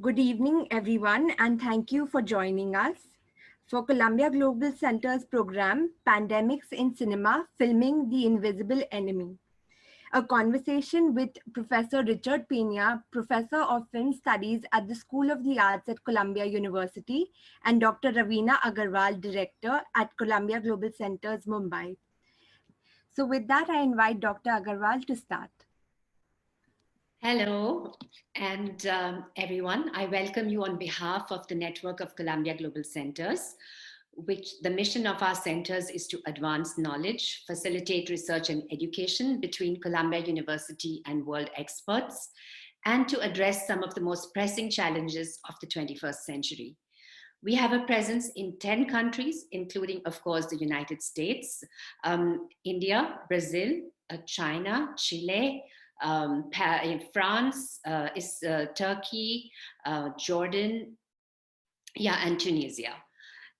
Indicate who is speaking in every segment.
Speaker 1: Good evening, everyone, and thank you for joining us for Columbia Global Center's program, Pandemics in Cinema Filming the Invisible Enemy. A conversation with Professor Richard Peña, Professor of Film Studies at the School of the Arts at Columbia University, and Dr. Ravina Aggarwal, Director at Columbia Global Centers, Mumbai. So, with that, I invite Dr. Aggarwal to start.
Speaker 2: Hello, and everyone. I welcome you on behalf of the network of Columbia Global Centers, which the mission of our centers is to advance knowledge, facilitate research and education between Columbia University and world experts, and to address some of the most pressing challenges of the 21st century. We have a presence in 10 countries, including, of course, the United States, India, Brazil, China, Chile, France, Turkey, Jordan, and Tunisia.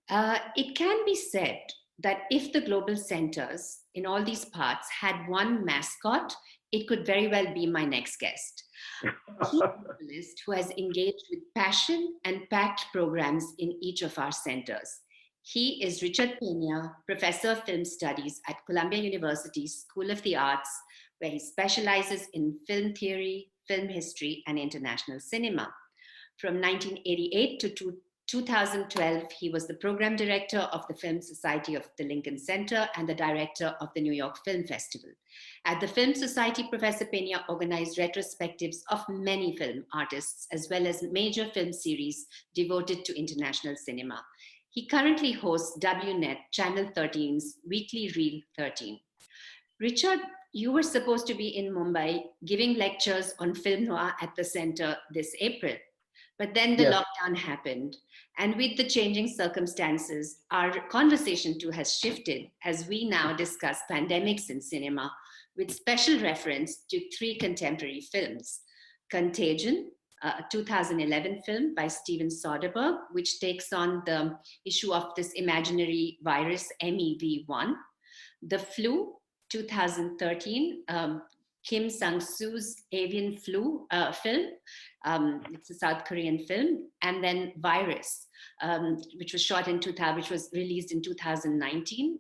Speaker 2: It can be said that if the global centers in all these parts had one mascot, it could very well be my next guest. He's a journalist who has engaged with passion and packed programs in each of our centers. He is Richard Peña, Professor of Film Studies at Columbia University School of the Arts, where he specializes in film theory, film history, and international cinema. From 1988 to 2012, he was the program director of the Film Society of the Lincoln Center and the director of the New York Film Festival. At the Film Society, Professor Peña organized retrospectives of many film artists, as well as major film series devoted to international cinema. He currently hosts WNET, Channel 13's Weekly Reel 13. Richard, you were supposed to be in Mumbai giving lectures on film noir at the center this April. But then the lockdown happened. And with the changing circumstances, our conversation too has shifted as we now discuss pandemics in cinema with special reference to three contemporary films. Contagion, a 2011 film by Steven Soderbergh, which takes on the issue of this imaginary virus, MEV1. The Flu, 2013, Kim Sang-soo's avian flu film. It's a South Korean film. And then Virus, which was released in 2019.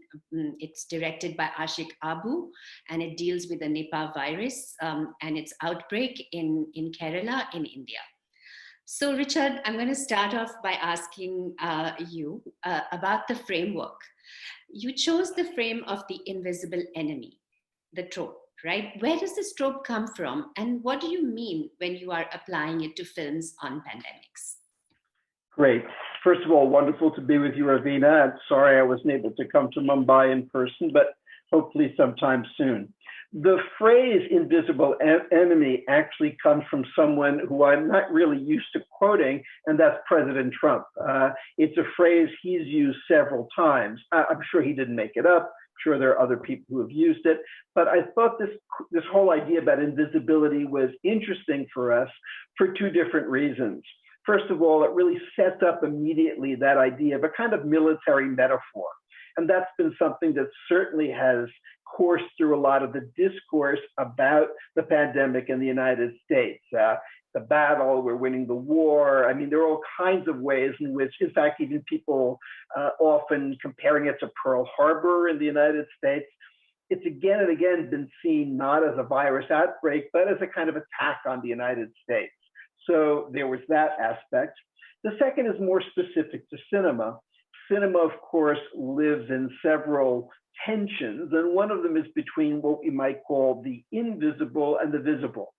Speaker 2: It's directed by Ashik Abu, and it deals with the Nipah virus and its outbreak in Kerala in India. So Richard, I'm going to start off by asking you about the framework. You chose the frame of the invisible enemy, the trope, right? Where does this trope come from? And what do you mean when you are applying it to films on pandemics?
Speaker 3: Great. First of all, wonderful to be with you, Ravina. I'm sorry I wasn't able to come to Mumbai in person, but hopefully sometime soon. The phrase invisible enemy actually comes from someone who I'm not really used to quoting, and that's President Trump. It's a phrase he's used several times. I'm sure he didn't make it up. I'm sure there are other people who have used it, but I thought this whole idea about invisibility was interesting for us for two different reasons. First of all, it really sets up immediately that idea of a kind of military metaphor. And that's been something that certainly has coursed through a lot of the discourse about the pandemic in the United States. The battle, we're winning the war. I mean, there are all kinds of ways in which, in fact, even people often comparing it to Pearl Harbor in the United States. It's again and again been seen not as a virus outbreak, but as a kind of attack on the United States. So there was that aspect. The second is more specific to cinema. Cinema, of course, lives in several tensions, and one of them is between what we might call the invisible and the visible.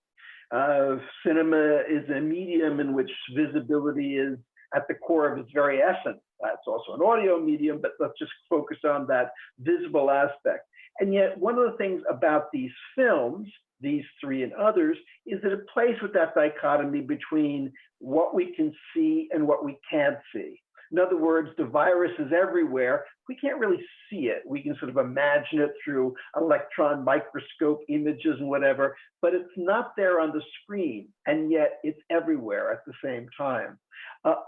Speaker 3: Cinema is a medium in which visibility is at the core of its very essence. It's also an audio medium, but let's just focus on that visible aspect. And yet, one of the things about these films, these three and others, is that it plays with that dichotomy between what we can see and what we can't see. In other words, the virus is everywhere. We can't really see it. We can sort of imagine it through electron microscope images and whatever, but it's not there on the screen, and yet it's everywhere at the same time.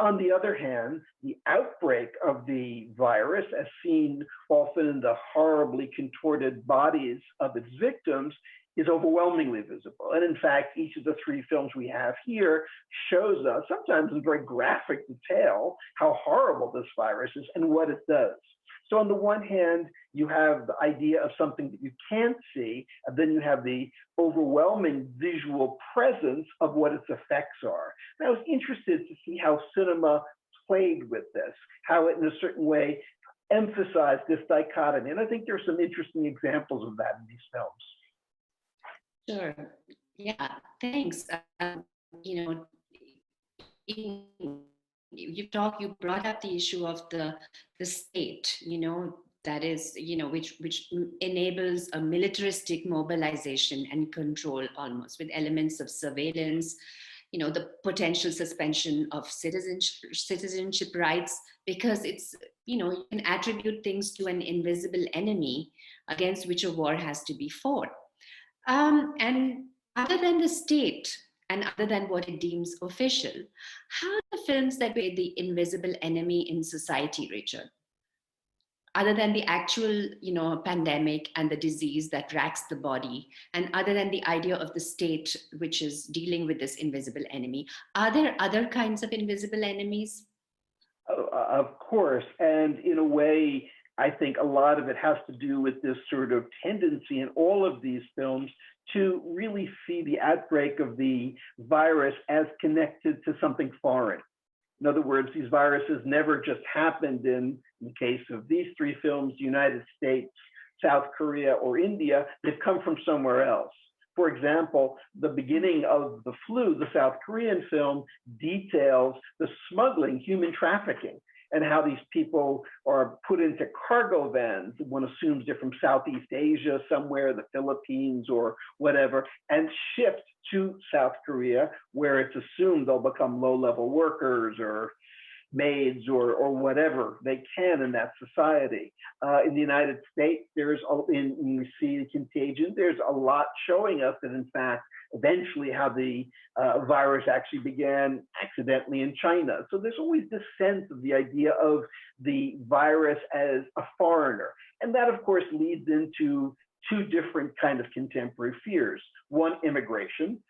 Speaker 3: On the other hand, the outbreak of the virus, as seen often in the horribly contorted bodies of its victims, is overwhelmingly visible. And in fact, each of the three films we have here shows us, sometimes in very graphic detail, how horrible this virus is and what it does. So on the one hand, you have the idea of something that you can't see, and then you have the overwhelming visual presence of what its effects are. And I was interested to see how cinema played with this, how it in a certain way emphasized this dichotomy. And I think there are some interesting examples of that in these films.
Speaker 2: Sure. Yeah, thanks. You know, you brought up the issue of the state, that is, which enables a militaristic mobilization and control almost, with elements of surveillance, the potential suspension of citizenship rights, because it's, you can attribute things to an invisible enemy against which a war has to be fought. And other than the state, and other than what it deems official, how are the films that weigh the invisible enemy in society, Richard? Other than the actual, pandemic and the disease that racks the body, and other than the idea of the state, which is dealing with this invisible enemy, are there other kinds of invisible enemies?
Speaker 3: Oh, of course. And in a way, I think a lot of it has to do with this sort of tendency in all of these films to really see the outbreak of the virus as connected to something foreign. In other words, these viruses never just happened in the case of these three films, the United States, South Korea, or India. They've come from somewhere else. For example, the beginning of the flu, the South Korean film, details the smuggling, human trafficking, and how these people are put into cargo vans. One assumes they're from Southeast Asia, somewhere, the Philippines or whatever, and shipped to South Korea, where it's assumed they'll become low-level workers or maids or whatever they can in that society. In the United States, when we see Contagion, there's a lot showing us that, in fact, eventually how the virus actually began accidentally in China. So there's always this sense of the idea of the virus as a foreigner. And that, of course, leads into two different kind of contemporary fears. One, immigration,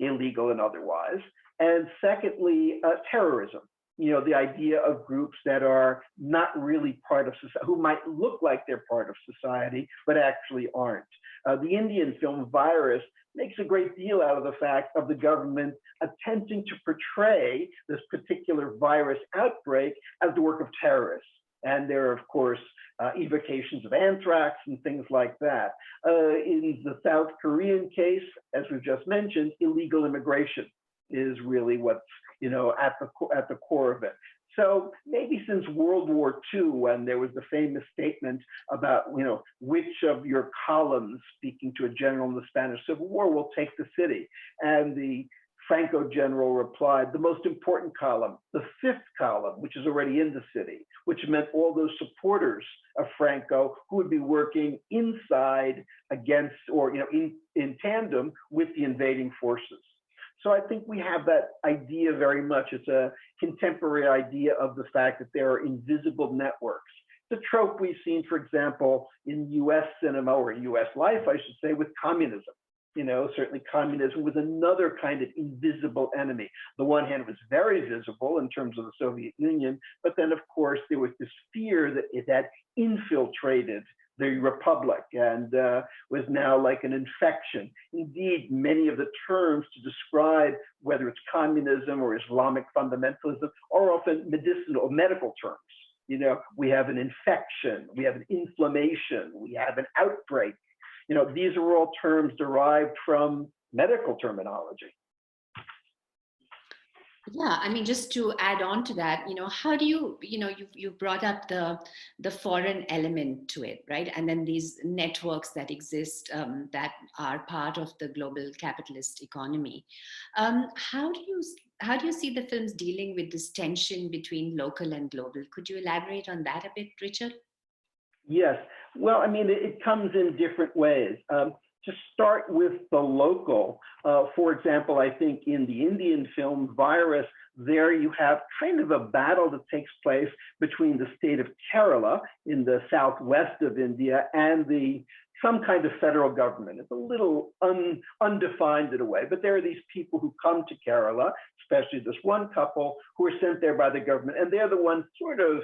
Speaker 3: illegal and otherwise. And secondly, terrorism. The idea of groups that are not really part of society, who might look like they're part of society, but actually aren't. The Indian film Virus makes a great deal out of the fact of the government attempting to portray this particular virus outbreak as the work of terrorists. And there are, of course, evocations of anthrax and things like that. In the South Korean case, as we've just mentioned, illegal immigration is really what's at the core of it. So maybe since World War II, when there was the famous statement about which of your columns, speaking to a general in the Spanish Civil War, will take the city, and the Franco general replied, the most important column, the fifth column, which is already in the city, which meant all those supporters of Franco who would be working inside against or in tandem with the invading forces. So I think we have that idea very much. It's a contemporary idea of the fact that there are invisible networks. The trope we've seen, for example, in US cinema or US life, I should say, with communism. Certainly communism was another kind of invisible enemy. The one hand, it was very visible in terms of the Soviet Union, but then, of course, there was this fear that it had infiltrated the republic and was now like an infection. Indeed, many of the terms to describe whether it's communism or Islamic fundamentalism are often medicinal or medical terms. We have an infection, we have an inflammation, we have an outbreak. These are all terms derived from medical terminology.
Speaker 2: Yeah, I mean, just to add on to that, how do you brought up the foreign element to it, right? And then these networks that exist that are part of the global capitalist economy. How do you see the films dealing with this tension between local and global? Could you elaborate on that a bit, Richard?
Speaker 3: Yes. Well, I mean, it comes in different ways. To start with the local, for example, I think in the Indian film Virus, there you have kind of a battle that takes place between the state of Kerala in the southwest of India and the some kind of federal government. It's a little undefined in a way, but there are these people who come to Kerala, especially this one couple, who are sent there by the government, and they're the ones sort of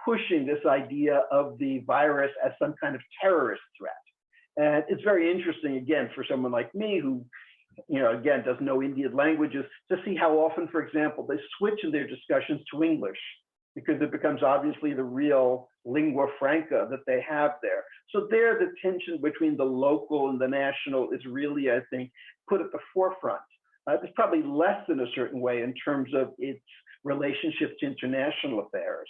Speaker 3: pushing this idea of the virus as some kind of terrorist threat. And it's very interesting, again, for someone like me who, again, doesn't know Indian languages, to see how often, for example, they switch in their discussions to English, because it becomes obviously the real lingua franca that they have there. So there, the tension between the local and the national is really, I think, put at the forefront. It's probably less in a certain way in terms of its relationship to international affairs.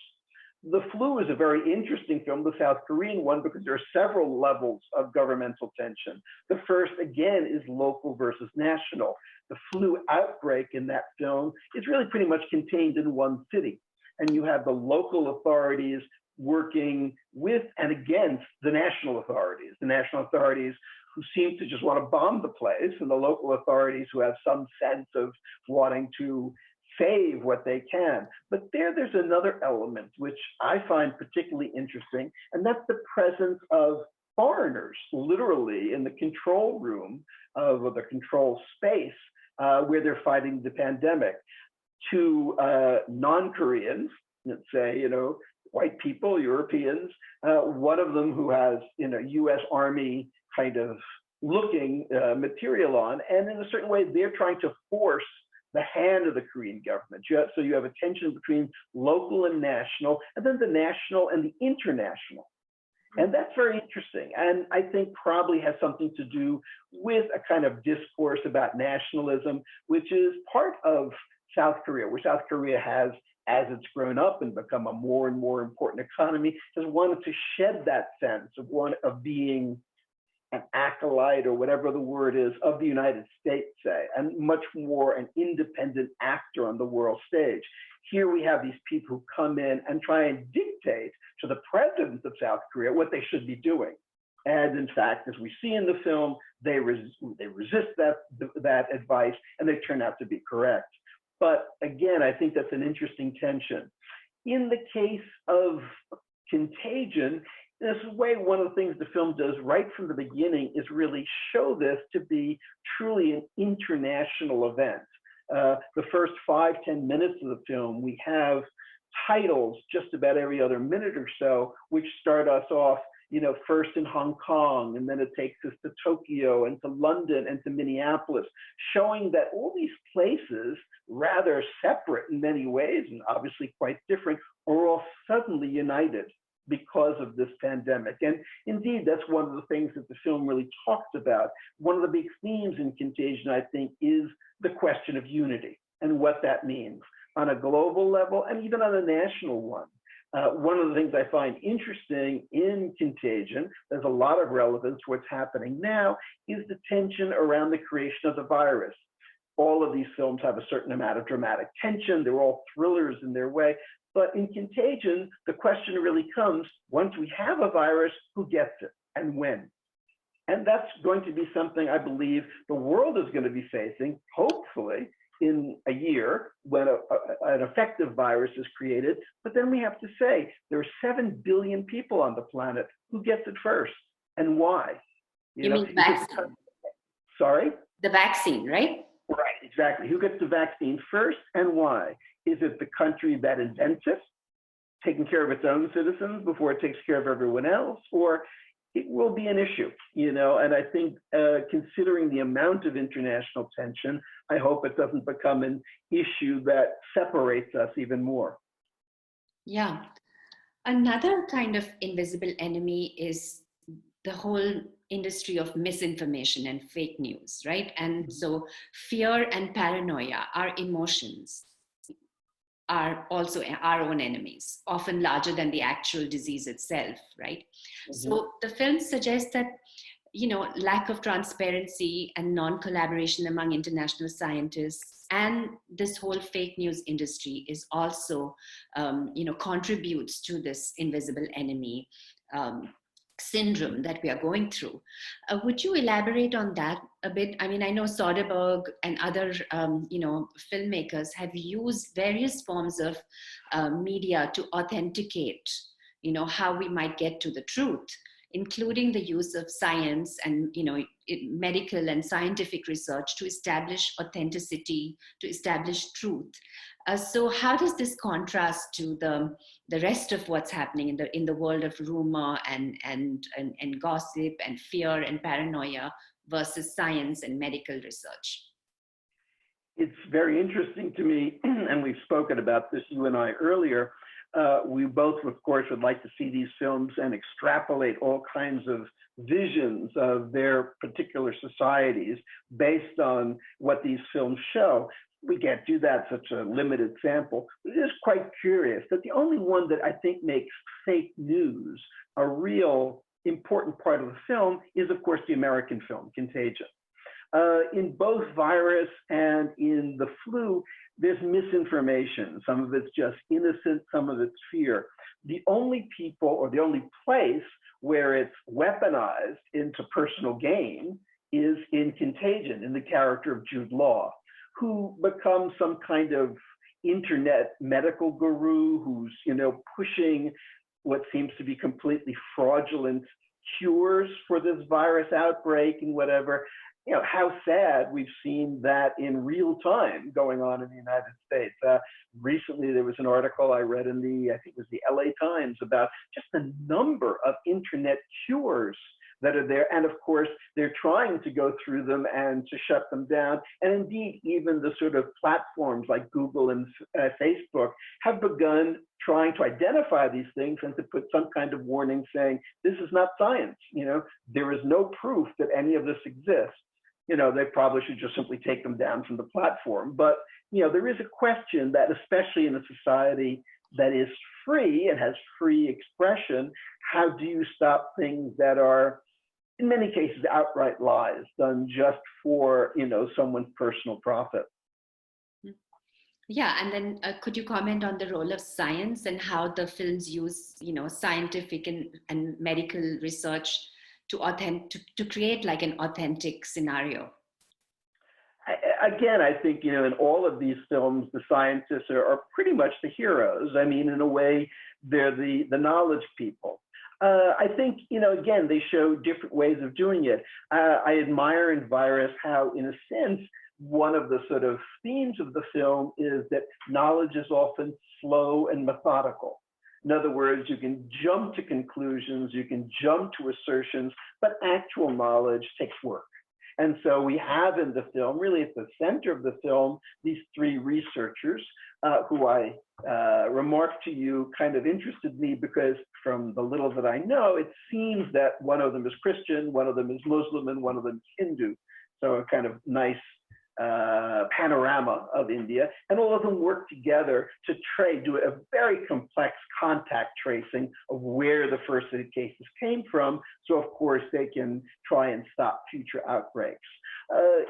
Speaker 3: The Flu is a very interesting film, the South Korean one, because there are several levels of governmental tension. The first, again, is local versus national. The flu outbreak in that film is really pretty much contained in one city. And you have the local authorities working with and against the national authorities who seem to just want to bomb the place, and the local authorities who have some sense of wanting to save what they can. But there's another element which I find particularly interesting, and that's the presence of foreigners, literally in the control room of the control space where they're fighting the pandemic. To non-Koreans, let's say, white people, Europeans, one of them who has, US Army kind of looking material on, and in a certain way, they're trying to force the hand of the Korean government. So you have a tension between local and national, and then the national and the international. And that's very interesting. And I think probably has something to do with a kind of discourse about nationalism, which is part of South Korea, where South Korea has, as it's grown up and become a more and more important economy, has wanted to shed that sense of being an acolyte, or whatever the word is, of the United States, say, and much more an independent actor on the world stage. Here we have these people who come in and try and dictate to the president of South Korea what they should be doing. And in fact, as we see in the film, they resist that advice, and they turn out to be correct. But again, I think that's an interesting tension. In the case of Contagion, in this way, one of the things the film does right from the beginning is really show this to be truly an international event. The first 5-10 minutes of the film, we have titles just about every other minute or so, which start us off, first in Hong Kong, and then it takes us to Tokyo and to London and to Minneapolis, showing that all these places, rather separate in many ways and obviously quite different, are all suddenly united because of this pandemic. And indeed, that's one of the things that the film really talks about. One of the big themes in Contagion, I think, is the question of unity and what that means on a global level and even on a national one. One of the things I find interesting in Contagion, there's a lot of relevance to what's happening now, is the tension around the creation of the virus. All of these films have a certain amount of dramatic tension. They're all thrillers in their way. But in Contagion, the question really comes, once we have a virus, who gets it and when? And that's going to be something I believe the world is going to be facing, hopefully, in a year when an effective virus is created. But then we have to say, there are 7 billion people on the planet. Who gets it first and why?
Speaker 2: You mean the vaccine?
Speaker 3: Sorry?
Speaker 2: The vaccine, right?
Speaker 3: Right, exactly. Who gets the vaccine first and why? Is it the country that invents it, taking care of its own citizens before it takes care of everyone else? Or it will be an issue, and I think considering the amount of international tension, I hope it doesn't become an issue that separates us even more.
Speaker 2: Yeah. Another kind of invisible enemy is the whole industry of misinformation and fake news, right? And so fear and paranoia, our emotions, are also our own enemies, often larger than the actual disease itself, right? Mm-hmm. So the film suggests that, lack of transparency and non-collaboration among international scientists and this whole fake news industry is also, contributes to this invisible enemy syndrome that we are going through. Would you elaborate on that a bit? I mean, I know Soderbergh and other, filmmakers have used various forms of media to authenticate, how we might get to the truth. including the use of science and medical and scientific research to establish authenticity, to establish truth. So how does this contrast to the rest of what's happening in the world of rumor and gossip and fear and paranoia versus science and medical research?
Speaker 3: It's very interesting to me, and we've spoken about this, you and I, earlier. We both, of course, would like to see these films and extrapolate all kinds of visions of their particular societies based on what these films show. We can't do that, such a limited sample. It is quite curious that the only one that I think makes fake news a real important part of the film is, of course, the American film, Contagion. In both virus and in the flu, there's misinformation. Some of it's just innocent, some of it's fear. The only people or the only place where it's weaponized into personal gain is in Contagion, in the character of Jude Law, who becomes some kind of internet medical guru who's, pushing what seems to be completely fraudulent cures for this virus outbreak and whatever. How sad we've seen that in real time going on in the United States. Recently, there was an article I read in I think it was the LA Times, about just the number of internet cures that are there. And of course, they're trying to go through them and to shut them down. And indeed, even the sort of platforms like Google and Facebook have begun trying to identify these things and to put some kind of warning saying, this is not science. There is no proof that any of this exists. They probably should just simply take them down from the platform. But, there is a question that, especially in a society that is free and has free expression, how do you stop things that are, in many cases, outright lies done just for, someone's personal profit?
Speaker 2: Yeah, and then could you comment on the role of science and how the films use, scientific and medical research to create like an authentic scenario?
Speaker 3: Again, I think, in all of these films, the scientists are pretty much the heroes. I mean, in a way, they're the knowledge people. I think, again, they show different ways of doing it. I admire in Virus how, in a sense, one of the sort of themes of the film is that knowledge is often slow and methodical. In other words, you can jump to conclusions, you can jump to assertions, but actual knowledge takes work. And so we have in the film, really at the center of the film, these three researchers who I remarked to you kind of interested me because from the little that I know, it seems that one of them is Christian, one of them is Muslim, and one of them is Hindu. So a kind of nice panorama of India, and all of them work together to do a very complex contact tracing of where the first cases came from, so of course they can try and stop future outbreaks.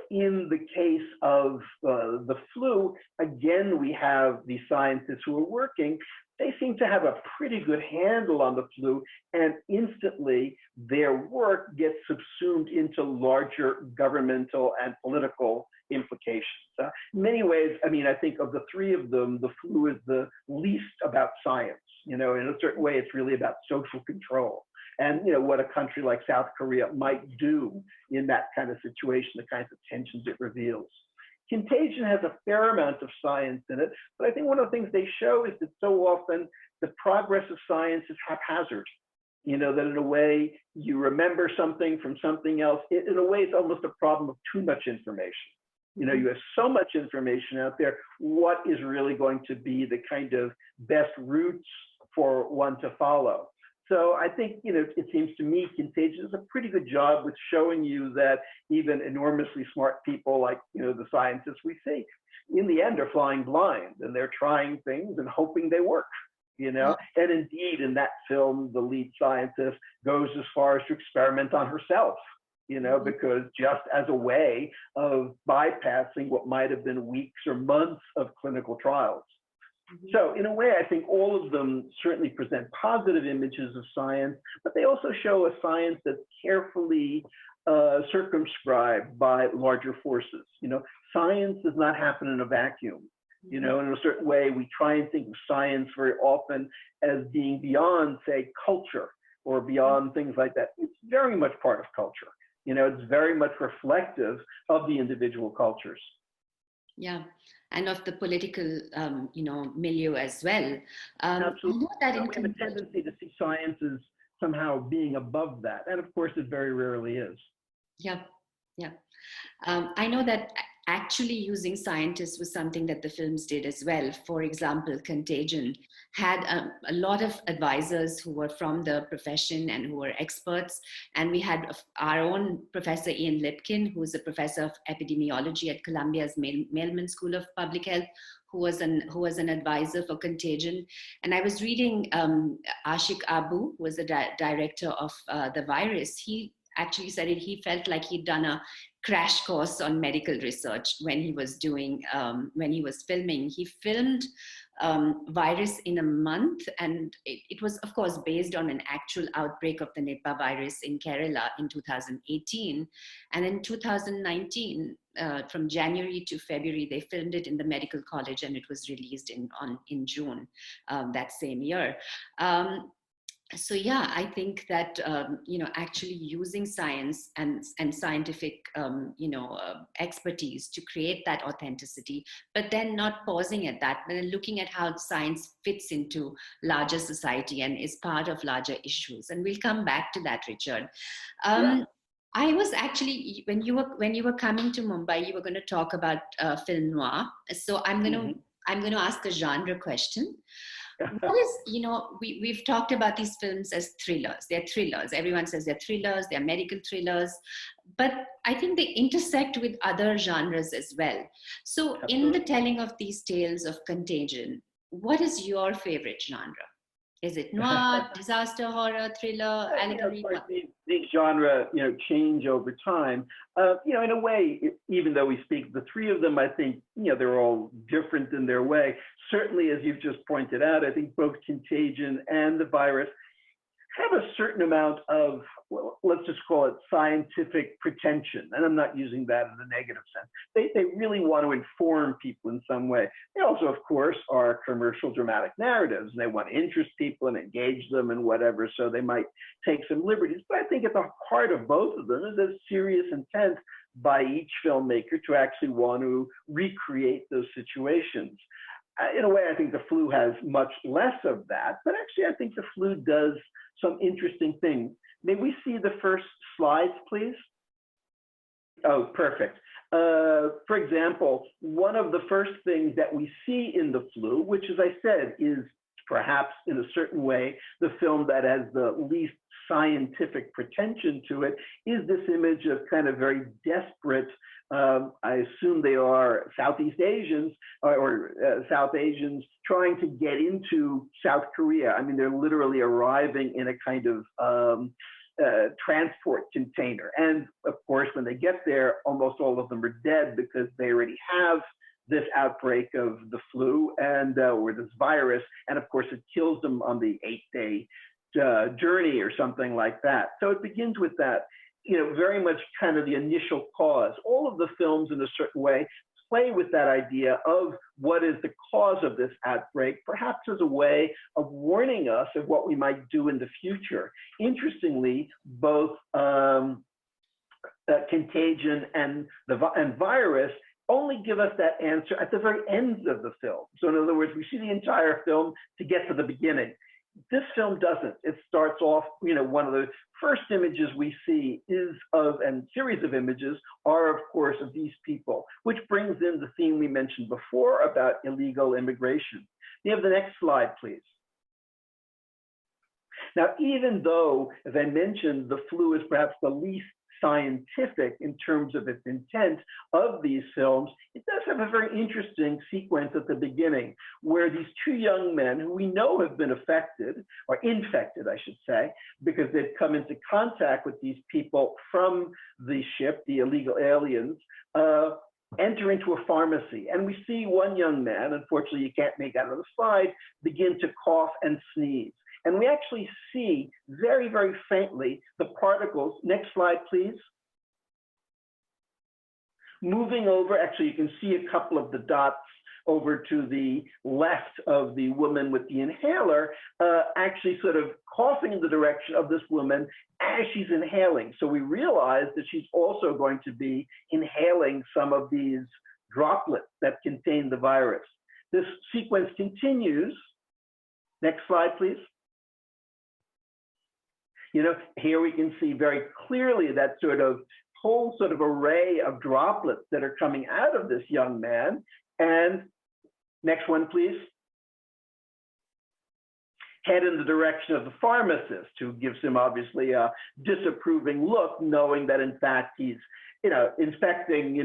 Speaker 3: In the case of the flu, again, we have the scientists who are working. They seem to have a pretty good handle on the flu, and instantly their work gets subsumed into larger governmental and political implications. In many ways, I mean, I think of the three of them, the flu is the least about science. In a certain way, it's really about social control and what a country like South Korea might do in that kind of situation, the kinds of tensions it reveals. Contagion has a fair amount of science in it, but I think one of the things they show is that so often the progress of science is haphazard. That in a way you remember something from something else. In a way, it's almost a problem of too much information. You have so much information out there. What is really going to be the kind of best routes for one to follow? So I think, it seems to me Contagion does a pretty good job with showing you that even enormously smart people like, the scientists we see, in the end are flying blind and they're trying things and hoping they work, And indeed, in that film, the lead scientist goes as far as to experiment on herself, because just as a way of bypassing what might have been weeks or months of clinical trials. So in a way, I think all of them certainly present positive images of science, but they also show a science that's carefully circumscribed by larger forces. Science does not happen in a vacuum. In a certain way, we try and think of science very often as being beyond, say, culture. or beyond things like that. It's very much part of culture. You know, it's very much reflective of the individual cultures.
Speaker 2: Yeah, and of the political, milieu as well. I
Speaker 3: Absolutely.
Speaker 2: know that in
Speaker 3: We have a tendency to see science as somehow being above that, and of course, it very rarely is.
Speaker 2: yeah, yeah. I know that actually using scientists was something that the films did as well. For example, Contagion had a lot of advisors who were from the profession and who were experts. And we had our own Professor Ian Lipkin, who is a professor of epidemiology at Columbia's Mailman School of Public Health, who was an advisor for Contagion. And I was reading Ashik Abu, who was the director of the virus. He actually said he felt like he'd done a crash course on medical research when he was filming. He filmed virus in a month, and it was of course based on an actual outbreak of the Nipah virus in Kerala in 2018. And in 2019, from January to February, they filmed it in the medical college, and it was released in June that same year. So yeah, I think that actually using science and scientific expertise to create that authenticity, but then not pausing at that, but then looking at how science fits into larger society and is part of larger issues. And we'll come back to that, Richard.
Speaker 3: Yeah.
Speaker 2: I was actually, when you were coming to Mumbai, you were going to talk about film noir. So I'm going to ask a genre question. What is, we've talked about these films as thrillers. They're thrillers. Everyone says they're thrillers, they're medical thrillers, but I think they intersect with other genres as well. So in the telling of these tales of Contagion, what is your favorite genre? Is it noir, disaster, horror, thriller, allegory?
Speaker 3: These genre, change over time. In a way, even though we speak the three of them, I think, they're all different in their way. Certainly, as you've just pointed out, I think both Contagion and the virus have a certain amount of, well, let's just call it scientific pretension. And I'm not using that in a negative sense. They really want to inform people in some way. They also, of course, are commercial dramatic narratives. And they want to interest people and engage them and whatever. So they might take some liberties. But I think at the heart of both of them is a serious intent by each filmmaker to actually want to recreate those situations. In a way, I think the flu has much less of that, but actually I think the flu does some interesting things. May we see the first slides, please? Oh, perfect. For example, one of the first things that we see in the flu, which as I said, is perhaps in a certain way, the film that has the least scientific pretension to it, is this image of kind of very desperate, I assume they are Southeast Asians or South Asians trying to get into South Korea. I mean, they're literally arriving in a kind of transport container. And of course, when they get there, almost all of them are dead because they already have this outbreak of the flu and or this virus. And of course, it kills them on the 8-day journey or something like that. So it begins with that, very much kind of the initial cause. All of the films in a certain way play with that idea of what is the cause of this outbreak, perhaps as a way of warning us of what we might do in the future. Interestingly, both Contagion and virus only give us that answer at the very ends of the film. So in other words, we see the entire film to get to the beginning. This film doesn't. It starts off, one of the first images we see is and series of images are, of course, of these people, which brings in the theme we mentioned before about illegal immigration. You have the next slide, please. Now, even though, as I mentioned, the flu is perhaps the least scientific in terms of its intent of these films, it does have a very interesting sequence at the beginning where these two young men who we know have been affected, or infected, I should say, because they've come into contact with these people from the ship, the illegal aliens, enter into a pharmacy. And we see one young man, unfortunately you can't make out of the slide, begin to cough and sneeze. And we actually see very, very faintly the particles. Next slide, please. Moving over, actually, you can see a couple of the dots over to the left of the woman with the inhaler, actually sort of coughing in the direction of this woman as she's inhaling. So we realize that she's also going to be inhaling some of these droplets that contain the virus. This sequence continues. Next slide, please. You know, here we can see very clearly that sort of whole sort of array of droplets that are coming out of this young man. And next one, please. Head in the direction of the pharmacist, who gives him obviously a disapproving look, knowing that in fact he's, infecting,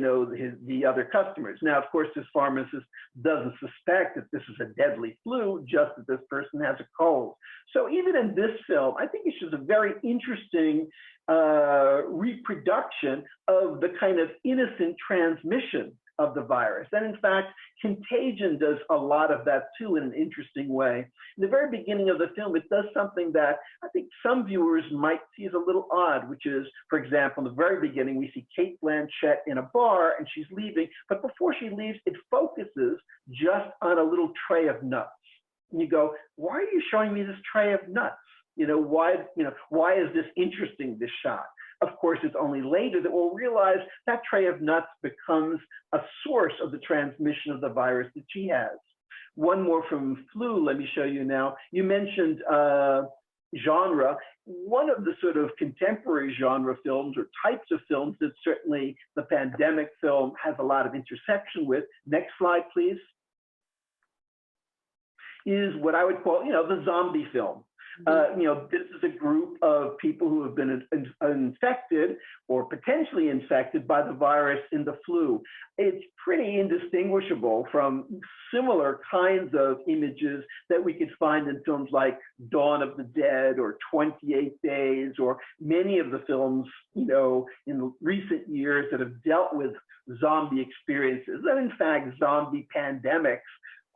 Speaker 3: the other customers. Now, of course, this pharmacist doesn't suspect that this is a deadly flu, just that this person has a cold. So even in this film, I think it's just a very interesting reproduction of the kind of innocent transmission of the virus. And in fact, Contagion does a lot of that too in an interesting way. In the very beginning of the film, it does something that I think some viewers might see as a little odd, which is, for example, in the very beginning, we see Cate Blanchett in a bar and she's leaving, but before she leaves, it focuses just on a little tray of nuts. And you go, why are you showing me this tray of nuts? Why is this interesting, this shot? Of course, it's only later that we'll realize that tray of nuts becomes a source of the transmission of the virus that she has. One more from flu, let me show you now. You mentioned genre. One of the sort of contemporary genre films or types of films that certainly the pandemic film has a lot of intersection with, next slide, please, is what I would call, the zombie film. This is a group of people who have been infected or potentially infected by the virus in the flu. It's pretty indistinguishable from similar kinds of images that we could find in films like Dawn of the Dead or 28 Days, or many of the films, in recent years that have dealt with zombie experiences. And in fact, zombie pandemics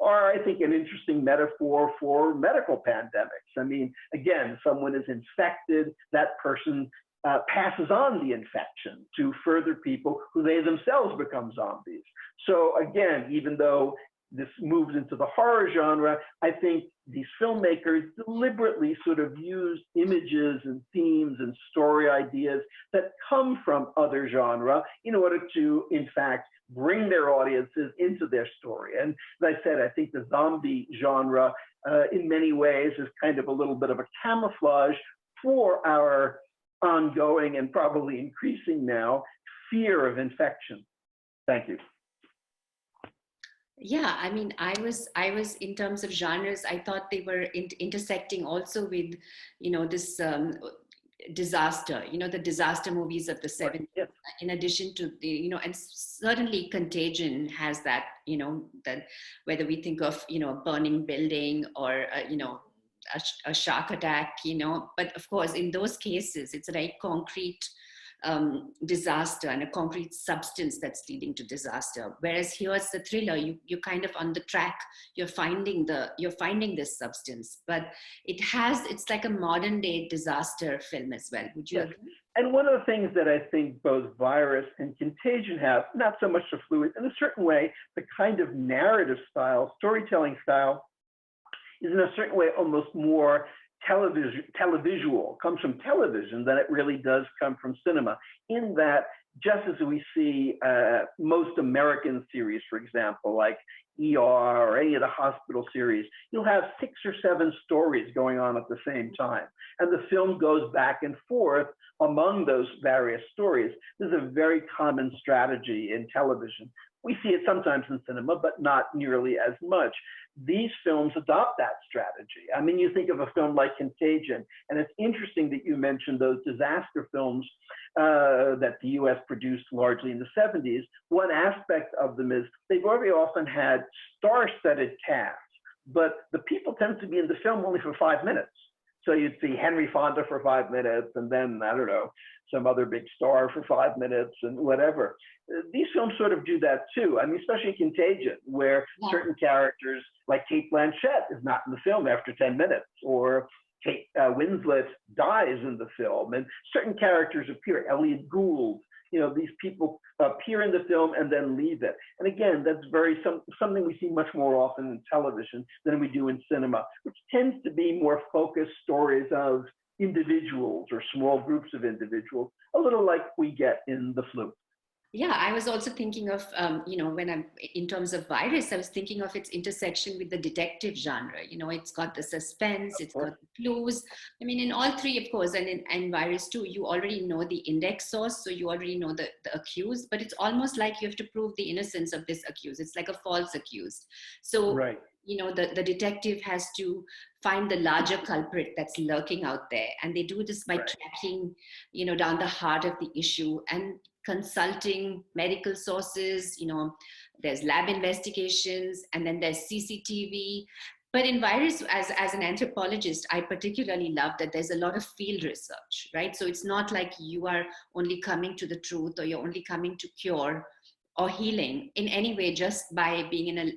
Speaker 3: are, I think, an interesting metaphor for medical pandemics. I mean, again, someone is infected, that person passes on the infection to further people who they themselves become zombies. So again, even though this moves into the horror genre, I think these filmmakers deliberately sort of use images and themes and story ideas that come from other genre in order to, in fact, bring their audiences into their story. And as I said, I think the zombie genre in many ways is kind of a little bit of a camouflage for our ongoing and probably increasing now fear of infection. Thank you.
Speaker 2: Yeah, I mean, I was in terms of genres, I thought they were intersecting also with, this disaster, the disaster movies of the 70s, yes. In addition to the, and certainly Contagion has that, that whether we think of, a burning building or, a shark attack, but of course, in those cases, it's a very concrete disaster and a concrete substance that's leading to disaster. Whereas here it's the thriller, you're kind of on the track, you're finding this substance, but it's like a modern day disaster film as well. Would you agree?
Speaker 3: And one of the things that I think both Virus and Contagion have, not so much the flu, in a certain way, the kind of narrative style, storytelling style, is in a certain way almost more televisual, comes from television than it really does come from cinema, in that just as we see most American series, for example, like ER or any of the hospital series, you'll have 6 or 7 stories going on at the same time. And the film goes back and forth among those various stories. This is a very common strategy in television. We see it sometimes in cinema, but not nearly as much. These films adopt that strategy. I mean, you think of a film like Contagion, and it's interesting that you mentioned those disaster films that the US produced largely in the 70s. One aspect of them is they very often had star-studded casts, but the people tend to be in the film only for 5 minutes. So you'd see Henry Fonda for 5 minutes, and then, I don't know, some other big star for 5 minutes and whatever. These films sort of do that too. I mean, especially Contagion, where certain characters like Cate Blanchett is not in the film after 10 minutes, or Kate Winslet dies in the film, and certain characters appear. Elliot Gould these people appear in the film and then leave it. And again, that's something we see much more often in television than we do in cinema, which tends to be more focused stories of individuals or small groups of individuals, a little like we get in The Flu.
Speaker 2: Yeah, I was also thinking of, when I'm in terms of virus, I was thinking of its intersection with the detective genre. It's got the suspense, it's got the clues. I mean, in all three, of course, and in virus too, you already know the index source, so you already know the accused, but it's almost like you have to prove the innocence of this accused. It's like a false accused. So,
Speaker 3: right.
Speaker 2: The detective has to find the larger culprit that's lurking out there. And they do this by tracking, down the heart of the issue and consulting medical sources. There's lab investigations, and then there's CCTV. But in virus, as an anthropologist, I particularly love that there's a lot of field research, right? So it's not like you are only coming to the truth, or you're only coming to cure or healing in any way just by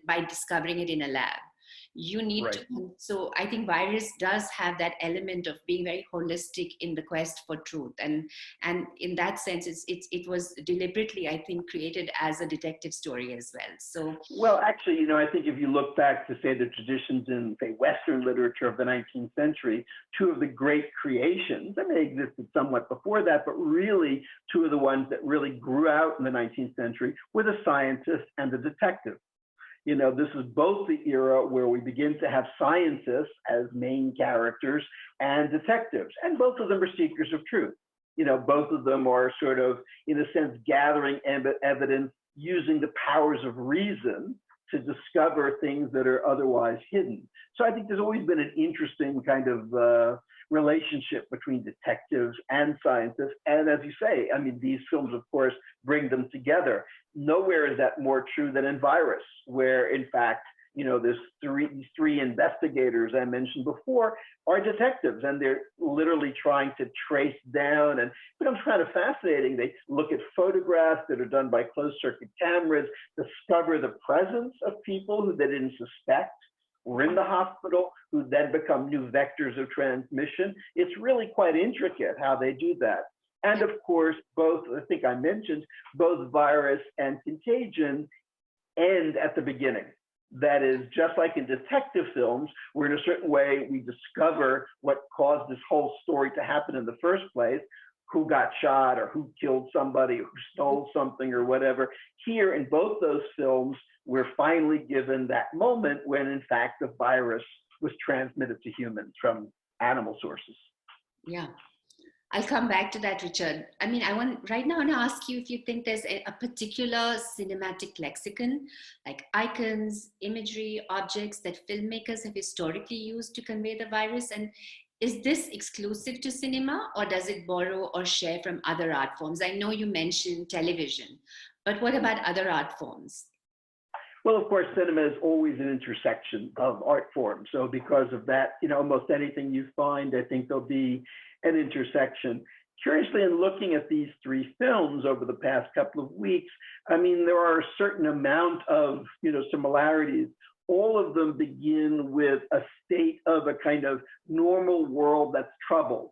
Speaker 2: by discovering it in a lab. You need to. So I think virus does have that element of being very holistic in the quest for truth, and in that sense, it was deliberately, I think, created as a detective story as well. So
Speaker 3: well, actually, I think if you look back to say the traditions in, say, Western literature of the 19th century, two of the great creations, I mean, they existed somewhat before that, but really two of the ones that really grew out in the 19th century were the scientist and the detective. This is both the era where we begin to have scientists as main characters and detectives, and both of them are seekers of truth. Both of them are sort of, in a sense, gathering evidence, using the powers of reason to discover things that are otherwise hidden. So I think there's always been an interesting kind of relationship between detectives and scientists. And as you say, I mean, these films, of course, bring them together. Nowhere is that more true than in Virus, where, in fact, there's these three investigators I mentioned before are detectives, and they're literally trying to trace down, and it becomes kind of fascinating. They look at photographs that are done by closed circuit cameras, discover the presence of people who they didn't suspect were in the hospital, who then become new vectors of transmission. It's really quite intricate how they do that. And of course, both, I think I mentioned, both Virus and Contagion end at the beginning. That is, just like in detective films, where in a certain way we discover what caused this whole story to happen in the first place, who got shot or who killed somebody, who stole something or whatever. Here in both those films, we're finally given that moment when, in fact, the virus was transmitted to humans from animal sources.
Speaker 2: Yeah. I'll come back to that, Richard. I mean, I want to ask you if you think there's a particular cinematic lexicon, like icons, imagery, objects that filmmakers have historically used to convey the virus. And is this exclusive to cinema, or does it borrow or share from other art forms? I know you mentioned television, but what about other art forms?
Speaker 3: Well, of course, cinema is always an intersection of art forms. So because of that, almost anything you find, I think there'll be an intersection. Curiously, in looking at these three films over the past couple of weeks, I mean, there are a certain amount of, similarities. All of them begin with a state of a kind of normal world that's troubled.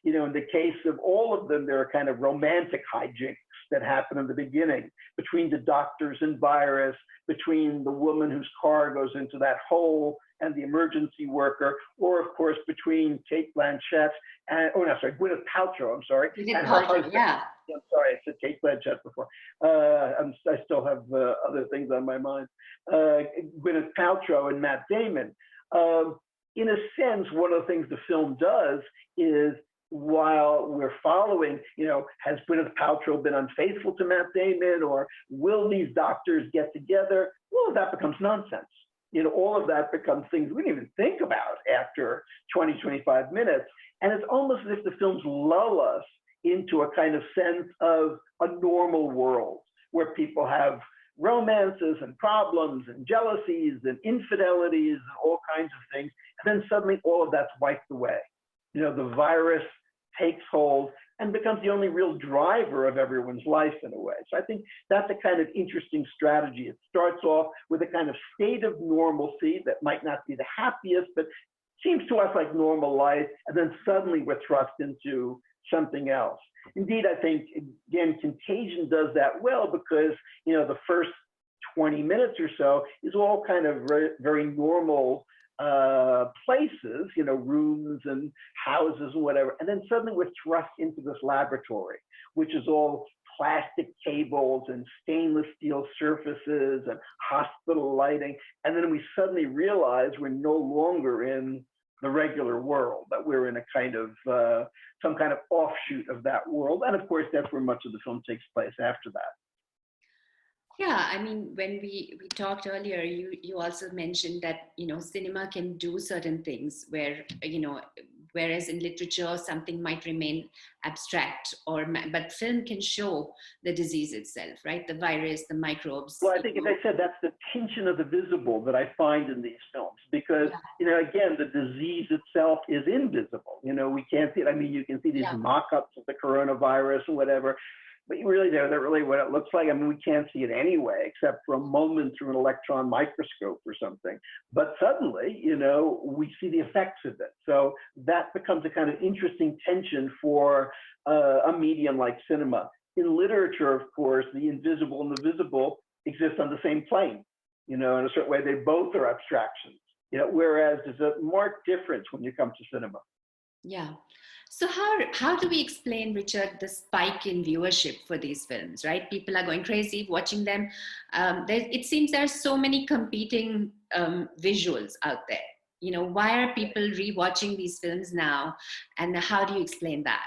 Speaker 3: In the case of all of them, there are kind of romantic hijinks that happen in the beginning between the doctors and Virus, between the woman whose car goes into that hole and the emergency worker, or of course between Kate Blanchett and, Gwyneth Paltrow, and her husband.
Speaker 2: Yeah.
Speaker 3: I'm sorry, I said Kate Blanchett before. I still have other things on my mind. Gwyneth Paltrow and Matt Damon. In a sense, one of the things the film does is, while we're following, has Gwyneth Paltrow been unfaithful to Matt Damon, or will these doctors get together? All of that becomes nonsense. All of that becomes things we didn't even think about after 20, 25 minutes. And it's almost as if the films lull us into a kind of sense of a normal world where people have romances and problems and jealousies and infidelities and all kinds of things. And then suddenly all of that's wiped away. The virus takes hold and becomes the only real driver of everyone's life in a way. So I think that's a kind of interesting strategy. It starts off with a kind of state of normalcy that might not be the happiest, but seems to us like normal life. And then suddenly we're thrust into something else. Indeed, I think, again, Contagion does that well because, the first 20 minutes or so is all kind of very, very normal places, rooms and houses and whatever. And then suddenly we're thrust into this laboratory, which is all plastic tables and stainless steel surfaces and hospital lighting. And then we suddenly realize we're no longer in the regular world, that we're in a kind of some kind of offshoot of that world. And of course, that's where much of the film takes place after that.
Speaker 2: Yeah, I mean, when we talked earlier, you also mentioned that, cinema can do certain things where, whereas in literature, something might remain abstract, but film can show the disease itself, right? The virus, the microbes.
Speaker 3: Well, I think, as I said, that's the tension of the visible that I find in these films, because, again, the disease itself is invisible. We can't see it. I mean, you can see these mock-ups of the coronavirus or whatever, but you really don't know really what it looks like. I mean, we can't see it anyway, except for a moment through an electron microscope or something. But suddenly, we see the effects of it. So that becomes a kind of interesting tension for a medium like cinema. In literature, of course, the invisible and the visible exist on the same plane. In a certain way, they both are abstractions. Whereas there's a marked difference when you come to cinema.
Speaker 2: Yeah. So how do we explain, Richard, the spike in viewership for these films, right? People are going crazy watching them. It seems there are so many competing visuals out there. Why are people rewatching these films now? And how do you explain that?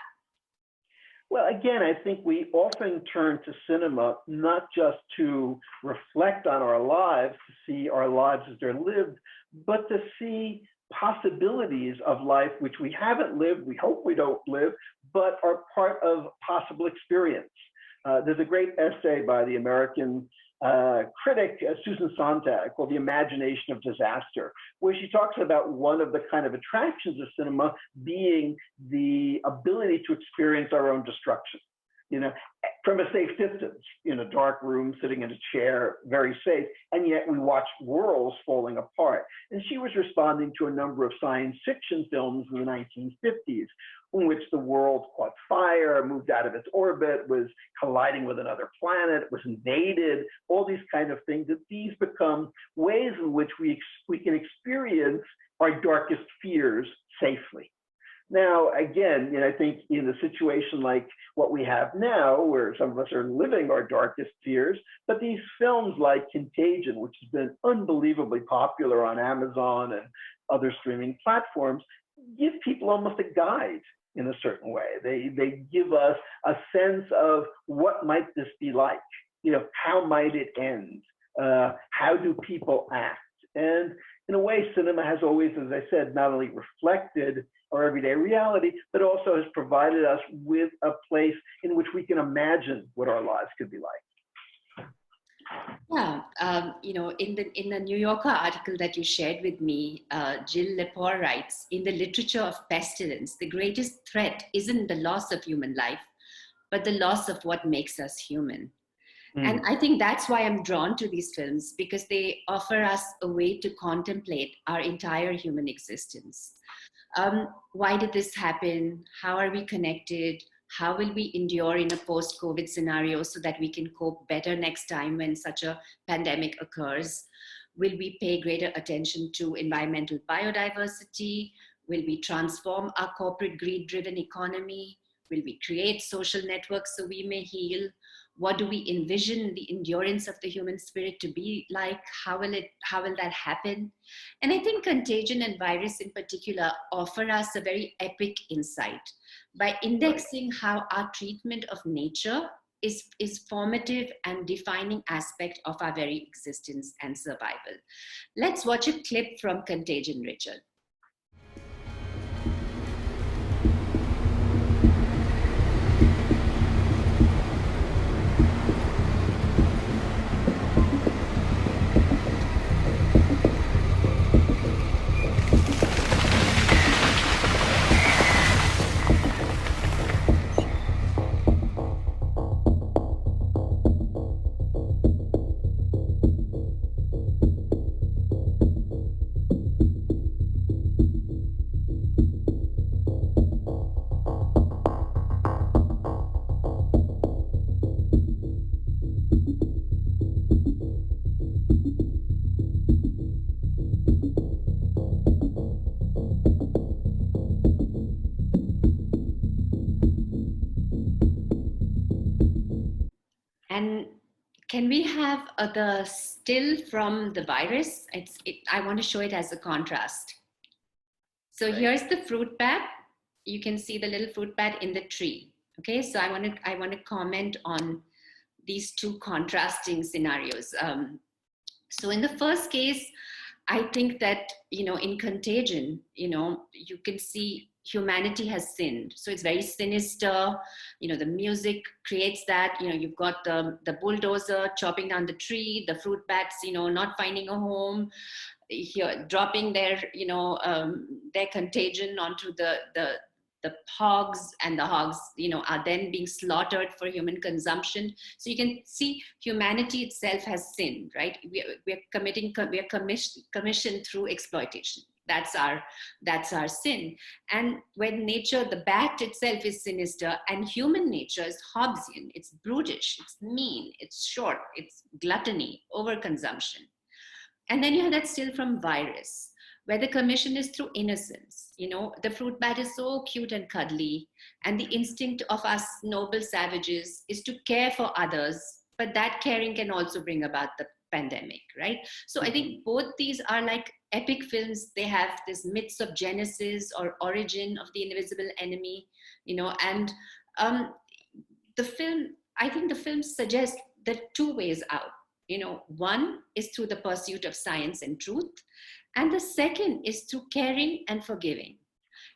Speaker 3: Well, again, I think we often turn to cinema not just to reflect on our lives, to see our lives as they're lived, but to see possibilities of life which we haven't lived, we hope we don't live, but are part of possible experience. There's a great essay by the American critic Susan Sontag called The Imagination of Disaster, where she talks about one of the kind of attractions of cinema being the ability to experience our own destruction. From a safe distance, in a dark room, sitting in a chair, very safe, and yet we watch worlds falling apart. And she was responding to a number of science fiction films in the 1950s, in which the world caught fire, moved out of its orbit, was colliding with another planet, was invaded, all these kind of things, that these become ways in which we can experience our darkest fears safely. Now, again, I think in a situation like what we have now, where some of us are living our darkest fears, but these films like Contagion, which has been unbelievably popular on Amazon and other streaming platforms, give people almost a guide in a certain way. They give us a sense of what might this be like? How might it end? How do people act? And in a way, cinema has always, as I said, not only reflected our everyday reality, but also has provided us with a place in which we can imagine what our lives could be like.
Speaker 2: Yeah, in the New Yorker article that you shared with me, Jill Lepore writes, in the literature of pestilence, the greatest threat isn't the loss of human life, but the loss of what makes us human. And I think that's why I'm drawn to these films, because they offer us a way to contemplate our entire human existence. Why did this happen? How are we connected? How will we endure in a post-COVID scenario so that we can cope better next time when such a pandemic occurs? Will we pay greater attention to environmental biodiversity? Will we transform our corporate greed-driven economy? Will we create social networks so we may heal? What do we envision the endurance of the human spirit to be like? How will that happen? And I think Contagion and Virus in particular offer us a very epic insight by indexing how our treatment of nature is formative and defining aspect of our very existence and survival. Let's watch a clip from Contagion, Richard. And can we have the still from the virus? I want to show it as a contrast. So here's the fruit bat. You can see the little fruit bat in the tree. Okay, so I want to comment on these two contrasting scenarios. So in the first case, I think that, in Contagion, you can see humanity has sinned. So it's very sinister. The music creates that. You've got the bulldozer chopping down the tree, the fruit bats, not finding a home, here dropping their contagion onto the hogs, and the hogs are then being slaughtered for human consumption. So you can see humanity itself has sinned, right? We are commissioned through exploitation. That's our sin. And when nature, the bat itself is sinister, and human nature is Hobbesian. It's brutish, it's mean, it's short, it's gluttony, overconsumption. And then you have that still from virus, where the commission is through innocence. The fruit bat is so cute and cuddly, and the instinct of us noble savages is to care for others, but that caring can also bring about the pandemic, right? So I think both these are like epic films. They have this myths of genesis or origin of the invisible enemy, and I think the film suggests the two ways out. One is through the pursuit of science and truth, and the second is through caring and forgiving.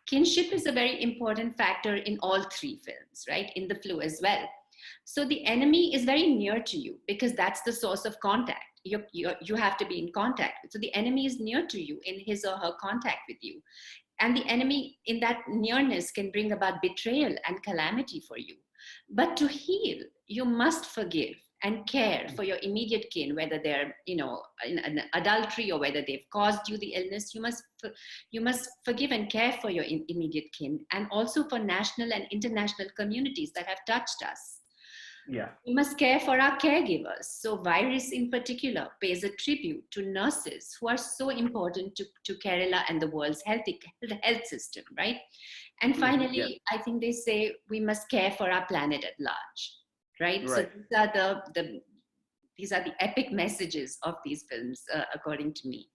Speaker 2: Kinship is a very important factor in all three films, right? In the flu as well. So the enemy is very near to you because that's the source of contact. You have to be in contact. So the enemy is near to you in his or her contact with you. And the enemy in that nearness can bring about betrayal and calamity for you. But to heal, you must forgive and care for your immediate kin, whether they're, in an adultery or whether they've caused you the illness. You must forgive and care for your immediate kin, and also for national and international communities that have touched us.
Speaker 3: Yeah.
Speaker 2: We must care for our caregivers. So virus in particular pays a tribute to nurses who are so important to Kerala and the world's health system, right? And finally, I think they say we must care for our planet at large, right? So these are the epic messages of these films, according to me.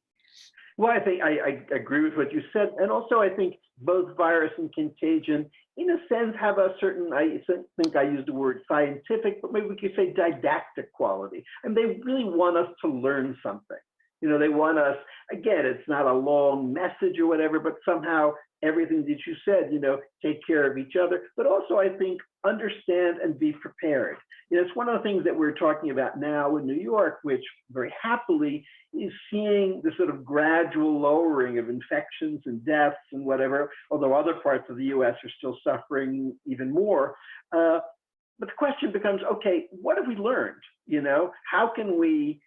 Speaker 3: Well, I think I agree with what you said. And also, I think both Virus and Contagion, in a sense, have a certain, I think I used the word scientific, but maybe we could say didactic quality. And they really want us to learn something. They want us, again, it's not a long message or whatever, but somehow everything that you said, take care of each other, but also I think understand and be prepared. It's one of the things that we're talking about now in New York, which very happily is seeing the sort of gradual lowering of infections and deaths and whatever, although other parts of the US are still suffering even more. But the question becomes, okay, what have we learned? How can we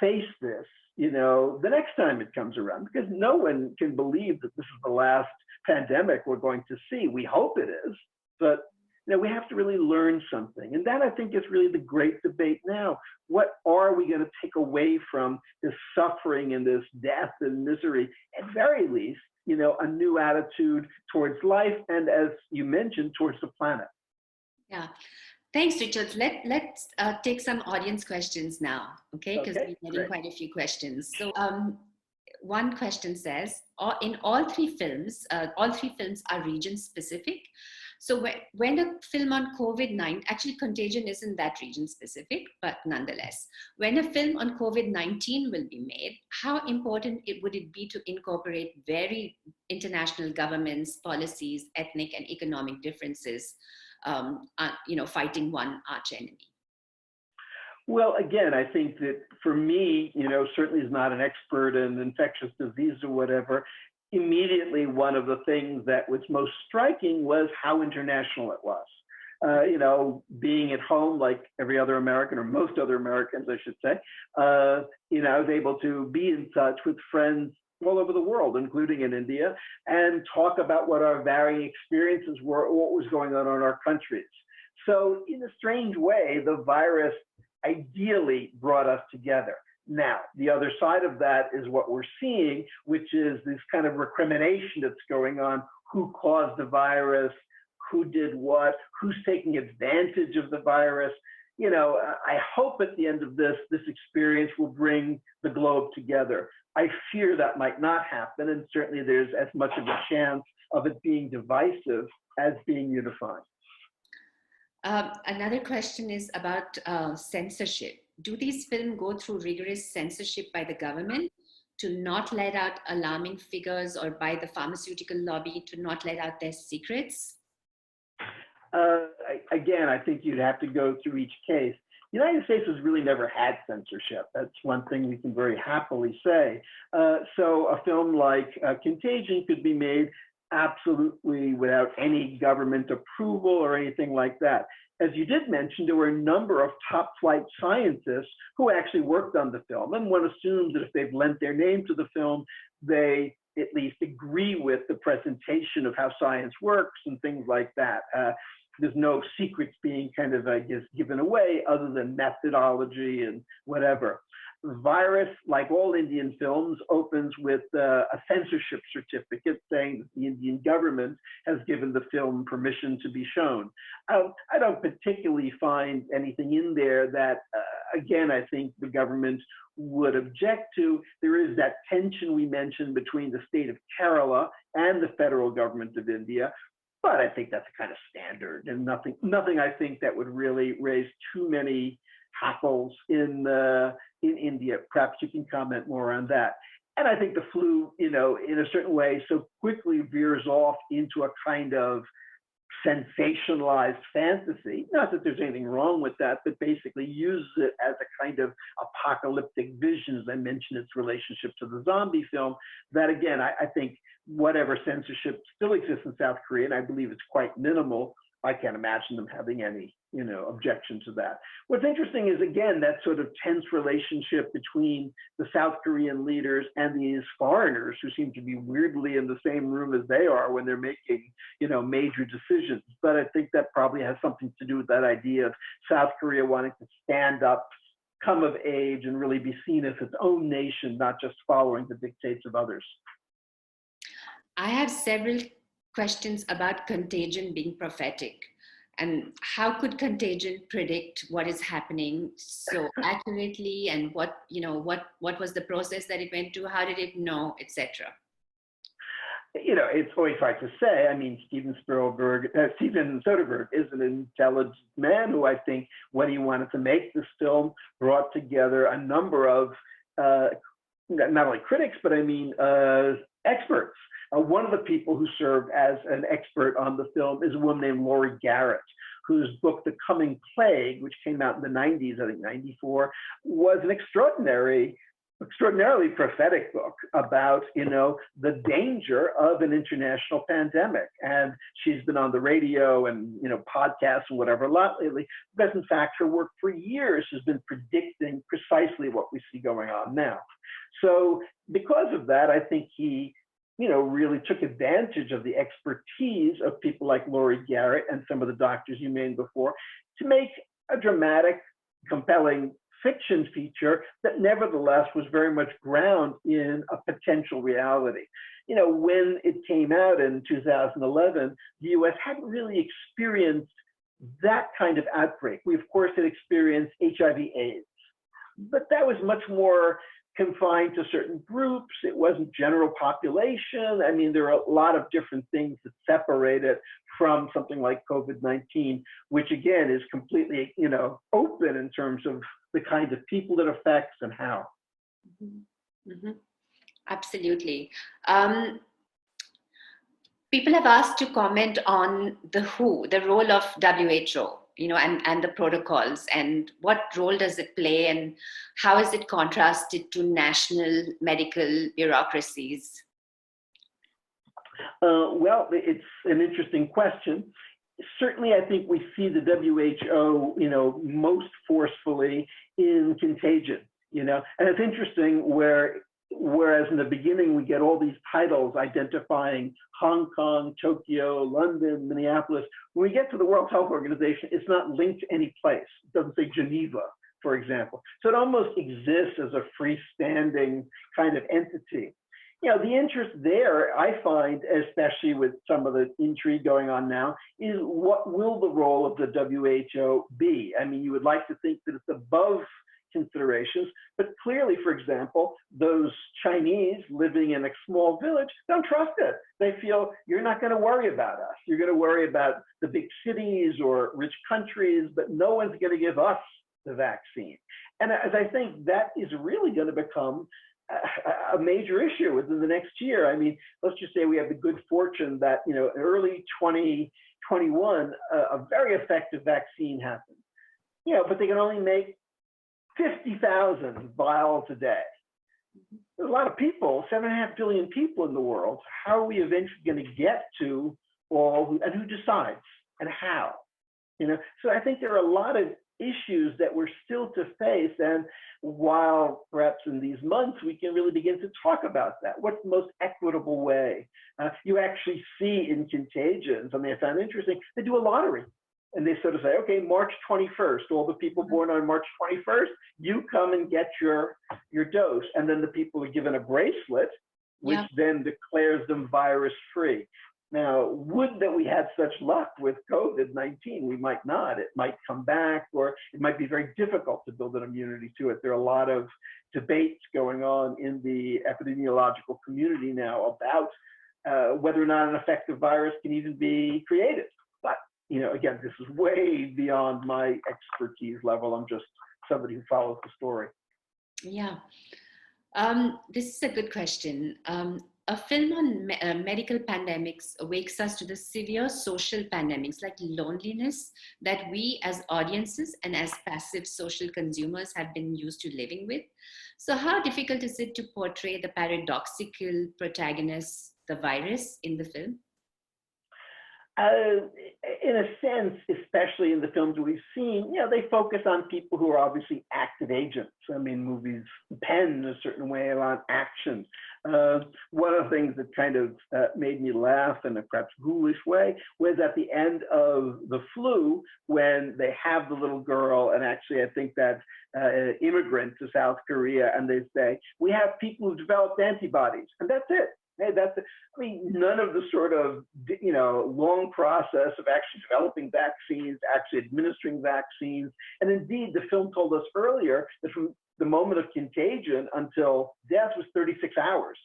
Speaker 3: face this, the next time it comes around? Because no one can believe that this is the last pandemic we're going to see. We hope it is, but we have to really learn something. And that, I think, is really the great debate now. What are we going to take away from this suffering and this death and misery? At very least, a new attitude towards life and, as you mentioned, towards the planet.
Speaker 2: Yeah. Thanks, Richard. Let's take some audience questions now, okay? Because we're getting quite a few questions. So one question says, in all three films are region specific. So when a film on COVID-19, actually Contagion isn't that region specific, but nonetheless, when a film on COVID-19 will be made, how important would it be to incorporate very international governments, policies, ethnic and economic differences, fighting one arch enemy?
Speaker 3: Well, again, I think that for me, certainly is not an expert in infectious disease or whatever. Immediately, one of the things that was most striking was how international it was. Being at home like every other American, or most other Americans, I should say, I was able to be in touch with friends all over the world, including in India, and talk about what our varying experiences were, what was going on in our countries. So in a strange way, the virus ideally brought us together. Now, the other side of that is what we're seeing, which is this kind of recrimination that's going on. Who caused the virus? Who did what? Who's taking advantage of the virus? I hope at the end of this experience will bring the globe together. I fear that might not happen, and certainly there's as much of a chance of it being divisive as being unifying.
Speaker 2: Another question is about censorship. Do these films go through rigorous censorship by the government to not let out alarming figures, or by the pharmaceutical lobby to not let out their secrets?
Speaker 3: Again, I think you'd have to go through each case. The United States has really never had censorship. That's one thing we can very happily say. So a film like Contagion could be made absolutely without any government approval or anything like that. As you did mention, there were a number of top flight scientists who actually worked on the film. And one assumes that if they've lent their name to the film, they at least agree with the presentation of how science works and things like that. There's no secrets being kind of, I guess, given away other than methodology and whatever. Virus, like all Indian films, opens with a censorship certificate saying that the Indian government has given the film permission to be shown. I don't particularly find anything in there that, again, I think the government would object to. There is that tension we mentioned between the state of Kerala and the federal government of India. But I think that's a kind of standard, and nothing I think that would really raise too many hackles in India. Perhaps you can comment more on that. And I think the flu, in a certain way, so quickly veers off into a kind of sensationalized fantasy. Not that there's anything wrong with that, but basically uses it as a kind of apocalyptic vision, as I mentioned, its relationship to the zombie film. That again, I think whatever censorship still exists in South Korea, and I believe it's quite minimal, I can't imagine them having any, objection to that. What's interesting is, again, that sort of tense relationship between the South Korean leaders and these foreigners who seem to be weirdly in the same room as they are when they're making, major decisions. But I think that probably has something to do with that idea of South Korea wanting to stand up, come of age, and really be seen as its own nation, not just following the dictates of others.
Speaker 2: I have several questions about Contagion being prophetic, and how could Contagion predict what is happening so accurately, and what was the process that it went to, how did it know, etc.
Speaker 3: It's always hard to say. I mean, Steven Soderbergh is an intelligent man who, I think, when he wanted to make this film, brought together a number of not only critics, but experts. One of the people who served as an expert on the film is a woman named Laurie Garrett, whose book, The Coming Plague, which came out in the 90s, I think 94, was an extraordinarily prophetic book about, the danger of an international pandemic. And she's been on the radio and, podcasts and whatever a lot lately. But in fact, her work for years has been predicting precisely what we see going on now. So because of that, I think he, really took advantage of the expertise of people like Laurie Garrett and some of the doctors you named before to make a dramatic, compelling fiction feature that nevertheless was very much grounded in a potential reality. When it came out in 2011, the US hadn't really experienced that kind of outbreak. We, of course, had experienced HIV/AIDS, but that was much more confined to certain groups. It wasn't general population. I mean, there are a lot of different things that separate it from something like COVID-19, which again is completely, open in terms of the kinds of people it affects and how.
Speaker 2: Mm-hmm. Mm-hmm. Absolutely. People have asked to comment on the WHO, the role of WHO, and the protocols, and what role does it play, and how is it contrasted to national medical bureaucracies?
Speaker 3: Well, it's an interesting question. Certainly, I think we see the WHO, most forcefully in Contagion, and it's interesting whereas in the beginning we get all these titles identifying Hong Kong, Tokyo, London, Minneapolis. When we get to the World Health Organization, it's not linked to any place. It doesn't say Geneva, for example. So it almost exists as a freestanding kind of entity. The interest there, I find, especially with some of the intrigue going on now, is what will the role of the WHO be? I mean, you would like to think that it's above considerations, but clearly, for example, those Chinese living in a small village don't trust it. They feel you're not going to worry about us. You're going to worry about the big cities or rich countries, but no one's going to give us the vaccine. And as I think that is really going to become a major issue within the next year. I mean, let's just say we have the good fortune that, early 2021, a very effective vaccine happens. But they can only make 50,000 vials a day. There's a lot of people, 7.5 billion people in the world. How are we eventually going to get to all, and who decides and how? So I think there are a lot of issues that we're still to face. And while perhaps in these months we can really begin to talk about that, what's the most equitable way? You actually see in Contagion, something I found interesting, they do a lottery. And they sort of say, okay, March 21st, all the people born on March 21st, you come and get your dose. And then the people are given a bracelet, which then declares them virus free. Now, would that we had such luck with COVID-19, we might not. It might come back, or it might be very difficult to build an immunity to it. There are a lot of debates going on in the epidemiological community now about whether or not an effective virus can even be created. But, again, this is way beyond my expertise level. I'm just somebody who follows the story.
Speaker 2: Yeah. This is a good question. A film on medical pandemics wakes us to the severe social pandemics like loneliness that we as audiences and as passive social consumers have been used to living with. So how difficult is it to portray the paradoxical protagonist, the virus, in the film?
Speaker 3: In a sense, especially in the films we've seen, they focus on people who are obviously active agents. I mean, movies depend in a certain way on action. One of the things that kind of made me laugh in a perhaps ghoulish way was at the end of The Flu, when they have the little girl, and actually I think that immigrant to South Korea, and they say, we have people who developed antibodies, and that's it. Hey, none of the sort of, long process of actually developing vaccines, actually administering vaccines. And indeed, the film told us earlier that from the moment of contagion until death was 36 hours.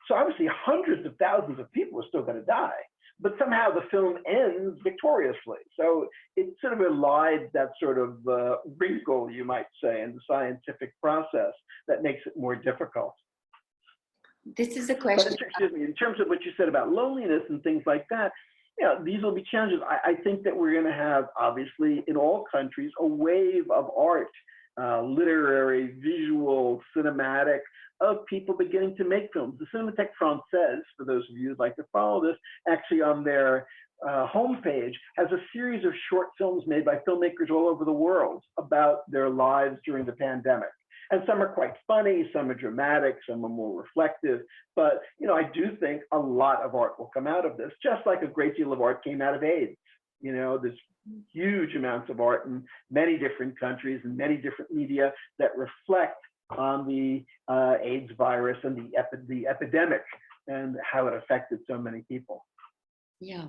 Speaker 3: So obviously hundreds of thousands of people are still going to die, but somehow the film ends victoriously. So it sort of elides that sort of wrinkle, you might say, in the scientific process that makes it more difficult.
Speaker 2: This is a question.
Speaker 3: But, excuse me, in terms of what you said about loneliness and things like that, these will be challenges. I think that we're going to have, obviously, in all countries, a wave of art, literary, visual, cinematic, of people beginning to make films. The Cinémathèque Française, for those of you who'd like to follow this, actually on their homepage has a series of short films made by filmmakers all over the world about their lives during the pandemic. And some are quite funny, some are dramatic, some are more reflective. But, I do think a lot of art will come out of this, just like a great deal of art came out of AIDS. There's huge amounts of art in many different countries and many different media that reflect on the AIDS virus and the epidemic and how it affected so many people.
Speaker 2: Yeah.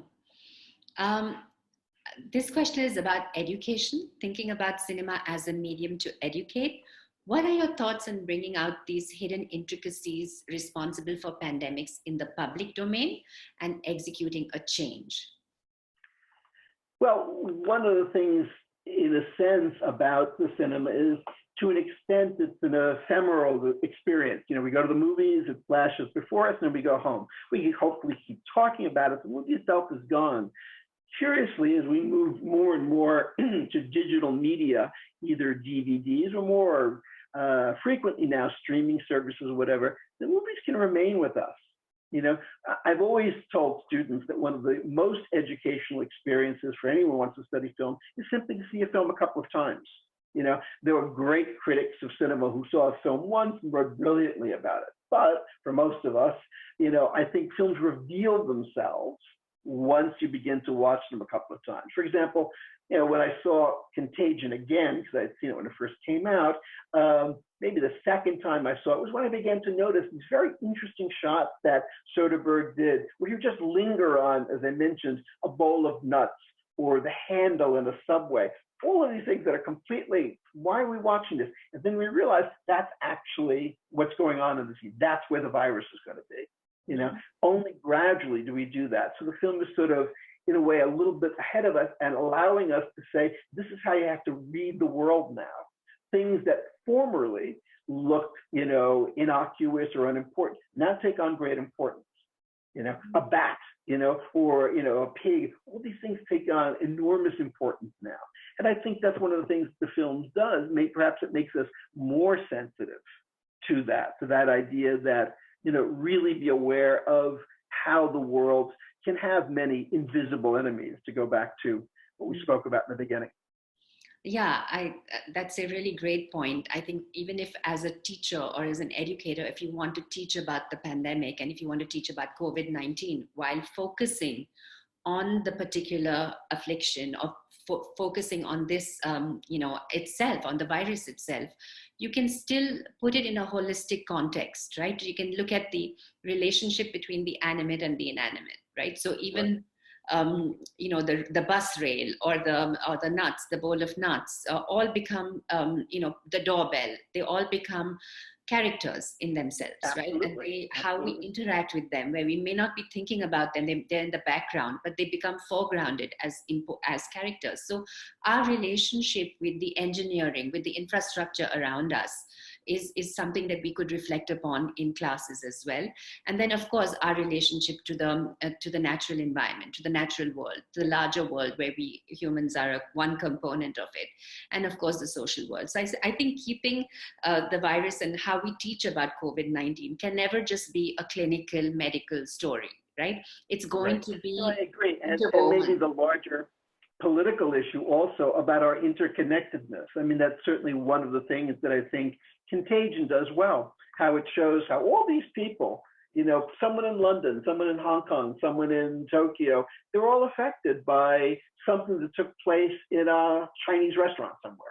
Speaker 2: This question is about education, thinking about cinema as a medium to educate. What are your thoughts on bringing out these hidden intricacies responsible for pandemics in the public domain and executing a change?
Speaker 3: Well, one of the things, in a sense, about the cinema is, to an extent, it's an ephemeral experience. We go to the movies, it flashes before us, and then we go home. We can hopefully keep talking about it. The movie itself is gone. Curiously, as we move more and more to digital media, either DVDs or more frequently now streaming services or whatever, the movies can remain with us. I've always told students that one of the most educational experiences for anyone who wants to study film is simply to see a film a couple of times. There were great critics of cinema who saw a film once and wrote brilliantly about it. But for most of us, I think films reveal themselves once you begin to watch them a couple of times. For example, when I saw Contagion again, because I'd seen it when it first came out, maybe the second time I saw it was when I began to notice these very interesting shots that Soderbergh did, where you just linger on, as I mentioned, a bowl of nuts or the handle in a subway. All of these things that are completely, why are we watching this? And then we realize that's actually what's going on in the scene. That's where the virus is going to be. Only gradually do we do that. So the film is sort of, in a way, a little bit ahead of us and allowing us to say, this is how you have to read the world now. Things that formerly looked, innocuous or unimportant, now take on great importance. A bat, or, a pig, all these things take on enormous importance now. And I think that's one of the things the film does. Perhaps it makes us more sensitive to that idea that, really be aware of how the world can have many invisible enemies, to go back to what we spoke about in the beginning.
Speaker 2: Yeah, that's a really great point. I think even if as a teacher or as an educator, if you want to teach about the pandemic and if you want to teach about COVID-19 while focusing on the particular affliction or focusing on this, itself, on the virus itself, you can still put it in a holistic context, right? You can look at the relationship between the animate and the inanimate, right? So even the bus rail or the nuts, the bowl of nuts, all become the doorbell. They all become characters in themselves,
Speaker 3: Absolutely.
Speaker 2: right? And how we interact with them, where we may not be thinking about them, they're in the background, but they become foregrounded as characters. So our relationship with the engineering, with the infrastructure around us, is something that we could reflect upon in classes as well. And then, of course, our relationship to the natural environment, to the natural world, to the larger world where we humans are one component of it, and of course the social world. So I think keeping the virus and how we teach about COVID-19 can never just be a clinical medical story, right? It's going to be.
Speaker 3: No, I agree, and maybe the larger political issue also about our interconnectedness. I mean, that's certainly one of the things that I think Contagion does well, how it shows how all these people, someone in London, someone in Hong Kong, someone in Tokyo, they're all affected by something that took place in a Chinese restaurant somewhere,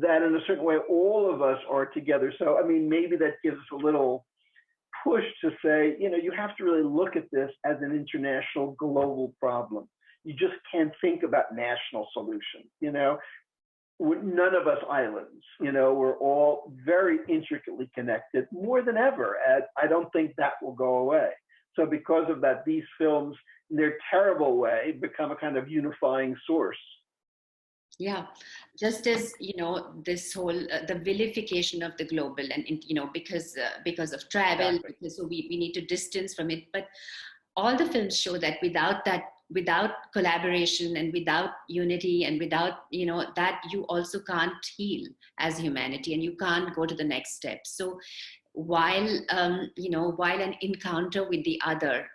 Speaker 3: that in a certain way, all of us are together. So, I mean, maybe that gives us a little push to say, you have to really look at this as an international global problem. You just can't think about national solutions, none of us islands, we're all very intricately connected more than ever. And I don't think that will go away. So because of that, these films, in their terrible way, become a kind of unifying source.
Speaker 2: Yeah, just as this whole the vilification of the global, and because of travel,
Speaker 3: Exactly.
Speaker 2: because so we need to distance from it. But all the films show that without collaboration and without unity and without that, you also can't heal as humanity, and you can't go to the next step. So while an encounter with the other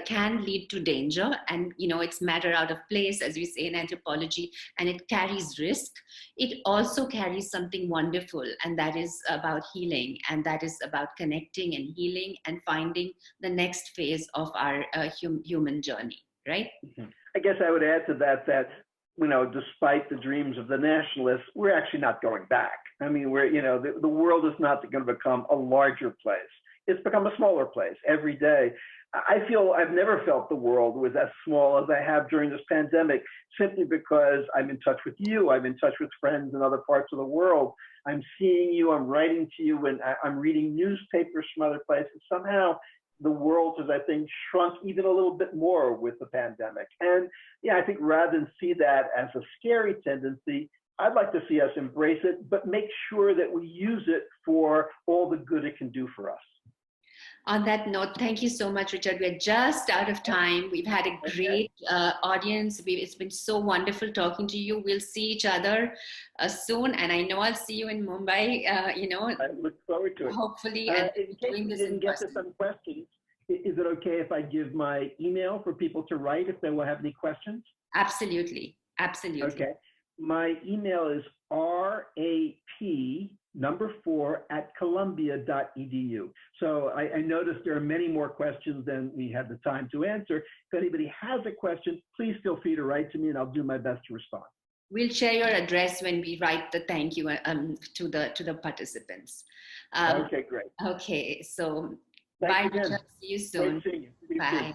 Speaker 2: can lead to danger, and it's matter out of place, as we say in anthropology, and it carries risk, it also carries something wonderful, and that is about healing, and that is about connecting and healing and finding the next phase of our human journey, right?
Speaker 3: I guess I would add to that despite the dreams of the nationalists, we're actually not going back. I mean, the world is not going to become a larger place. It's become a smaller place every day. I feel I've never felt the world was as small as I have during this pandemic, simply because I'm in touch with you. I'm in touch with friends in other parts of the world. I'm seeing you, I'm writing to you, and I'm reading newspapers from other places. Somehow the world has, I think, shrunk even a little bit more with the pandemic. And I think rather than see that as a scary tendency, I'd like to see us embrace it, but make sure that we use it for all the good it can do for us.
Speaker 2: On that note, thank you so much, Richard. We're just out of time. We've had a great audience. It's been so wonderful talking to you. We'll see each other soon, and I know I'll see you in Mumbai.
Speaker 3: I look forward to it.
Speaker 2: Hopefully,
Speaker 3: in case we didn't get to some questions, is it okay if I give my email for people to write if they will have any questions?
Speaker 2: Absolutely.
Speaker 3: Okay. My email is RAP9 4 at columbia.edu. So I noticed there are many more questions than we had the time to answer. If anybody has a question, please feel free to write to me and I'll do my best to respond.
Speaker 2: We'll share your address when we write the thank you to the participants.
Speaker 3: Okay, great.
Speaker 2: Okay, so
Speaker 3: Thanks
Speaker 2: bye,
Speaker 3: again.
Speaker 2: Richard. See you soon.
Speaker 3: Great seeing you. See you
Speaker 2: Bye.
Speaker 3: soon.